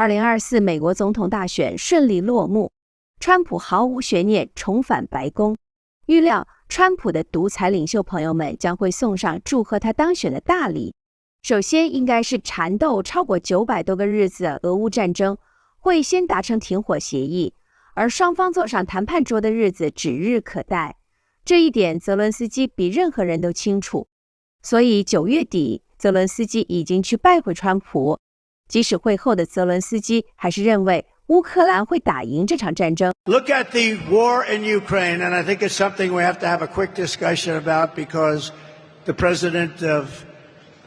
2024美国总统大选顺利落幕，川普毫无悬念重返白宫。预料川普的独裁领袖朋友们将会送上祝贺他当选的大礼。首先应该是缠斗超过900多个日子的俄乌战争会先达成停火协议，而双方坐上谈判桌的日子指日可待。这一点泽伦斯基比任何人都清楚。所以9月底，泽伦斯基已经去拜会川普。即使会后的泽伦斯基还是认为乌克兰会打赢这场战争。Look at the war in Ukraine, and I think it's something we have to have a quick discussion about because the president of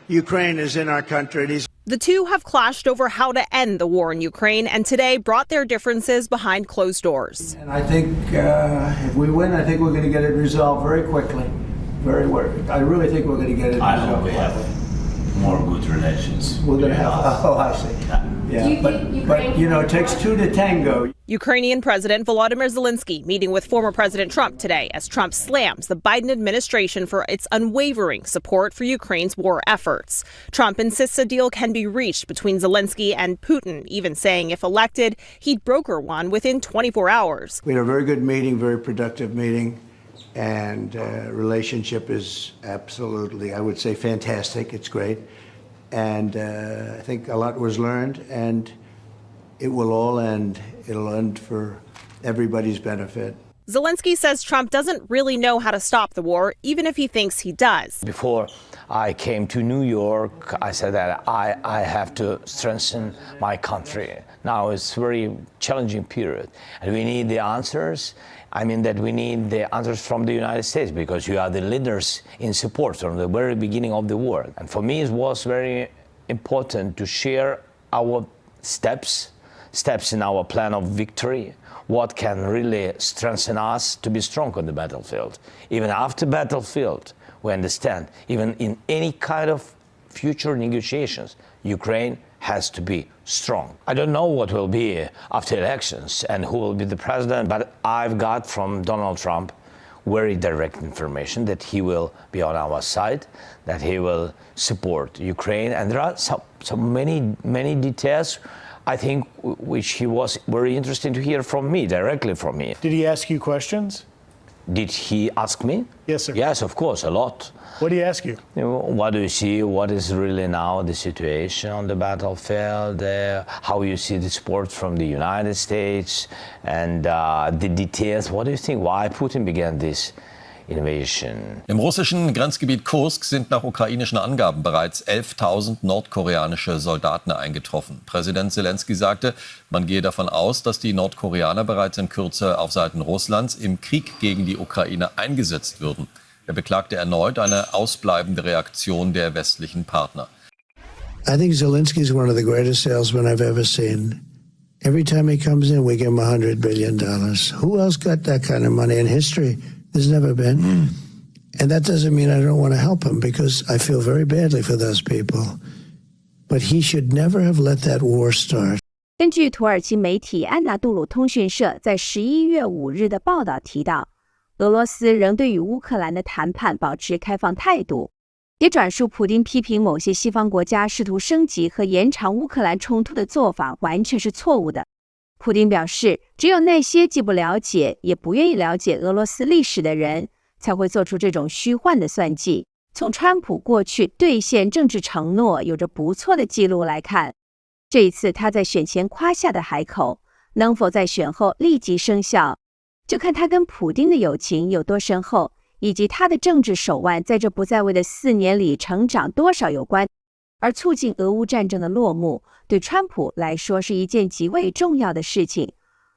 Ukraine is in our country. The two have clashed over how to end the war in Ukraine and today brought their differences behind closed doors. And I think if we win, I think we're going to get it resolved very quickly. I really think we're going to get it resolved. I hope we have more good relations. We're going to have, I see. Yeah, but you know, it takes two to tango. Ukrainian President Volodymyr Zelenskyy meeting with former President Trump today as Trump slams the Biden administration for its unwavering support for Ukraine's war efforts. Trump insists a deal can be reached between Zelenskyy and Putin, even saying if elected, he'd broker one within 24 hours. We had a very good meeting, very productive meeting, and relationship is absolutely, I would say, fantastic. It's great. And I think a lot was learned, and it will all end. It'll end for everybody's benefit. Zelenskyy says Trump doesn't really know how to stop the war, even if he thinks he does. Before I came to New York, I said that I have to strengthen my country. Now it's a very challenging period, and we need the answers. I mean that we need the answers from the United States because you are the leaders in support from the very beginning of the war. And for me, it was very important to share our steps in our plan of victory, what can really strengthen us to be strong on the battlefield. Even after battlefield, we understand, even in any kind of future negotiations, Ukraine has to be strong. I don't know what will be after elections and who will be the president, but I've got from Donald Trump very direct information that he will be on our side, that he will support Ukraine. And there are so many details, I think, which he was very interested to hear from me, directly from me. Did he ask you questions? Did he ask me? Yes, sir. Yes, of course, a lot. What did he ask you? What do you see? What is really now the situation on the battlefield? How you see the support from the United States and the details? What do you think? Why Putin began this invasion? Im russischen Grenzgebiet Kursk sind nach ukrainischen Angaben bereits 11.000 nordkoreanische Soldaten eingetroffen. Präsident Zelenskyy sagte, man gehe davon aus, dass die Nordkoreaner bereits in Kürze auf Seiten Russlands im Krieg gegen die Ukraine eingesetzt würden. Er beklagte erneut eine ausbleibende Reaktion der westlichen Partner. I think Zelenskyy is one of the greatest salesmen I've ever seen. Every time he comes in, we give him $100 billion. Who else got that kind of money in history? There's never been. And that doesn't mean I don't want to help him because I feel very badly for those people. But he should never have let that war start. 根据土耳其媒体安纳杜鲁通讯社在11月5日的报道提到，俄罗斯仍对与乌克兰的谈判保持开放态度，也转述普丁批评某些西方国家试图升级和延长乌克兰冲突的做法完全是错误的。普丁表示，只有那些既不了解也不愿意了解俄罗斯历史的人，才会做出这种虚幻的算计。从川普过去兑现政治承诺有着不错的记录来看，这一次他在选前夸下的海口，能否在选后立即生效，就看他跟普丁的友情有多深厚，以及他的政治手腕在这不在位的4年里成长多少有关。而促进俄乌战争的落幕，对川普来说是一件极为重要的事情。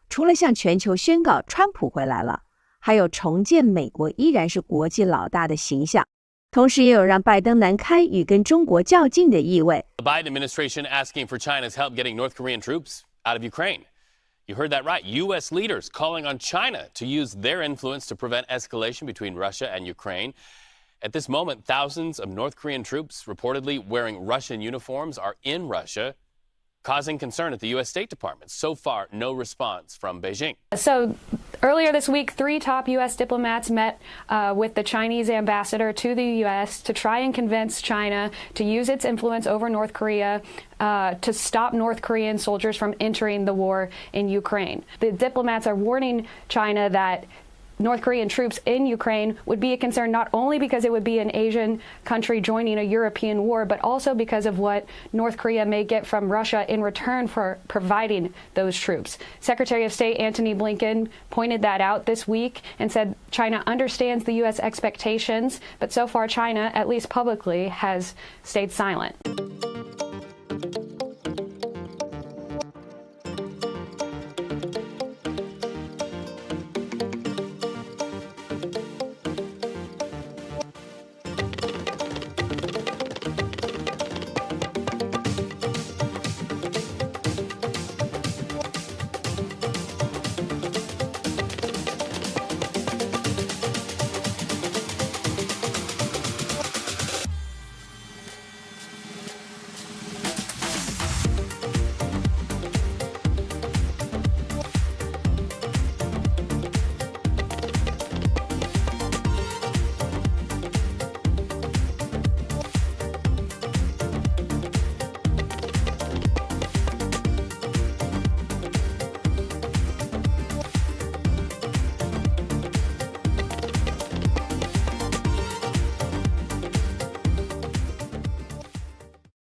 除了向全球宣告川普回来了，还有重建美国依然是国际老大的形象，同时也有让拜登难堪与跟中国较劲的意味。The Biden administration asking for China's help getting North Korean troops out of Ukraine. You heard that right. U.S. leaders calling on China to use their influence to prevent escalation between Russia and Ukraine. At this moment, thousands of North Korean troops reportedly wearing Russian uniforms are in Russia, causing concern at the U.S. State Department. So far, no response from Beijing. So Earlier this week, 3 top U.S. diplomats met with the Chinese ambassador to the U.S. to try and convince China to use its influence over North Korea to stop North Korean soldiers from entering the war in Ukraine. The diplomats are warning China that North Korean troops in Ukraine would be a concern not only because it would be an Asian country joining a European war, but also because of what North Korea may get from Russia in return for providing those troops. Secretary of State Antony Blinken pointed that out this week and said China understands the U.S. expectations, but so far China, at least publicly, has stayed silent.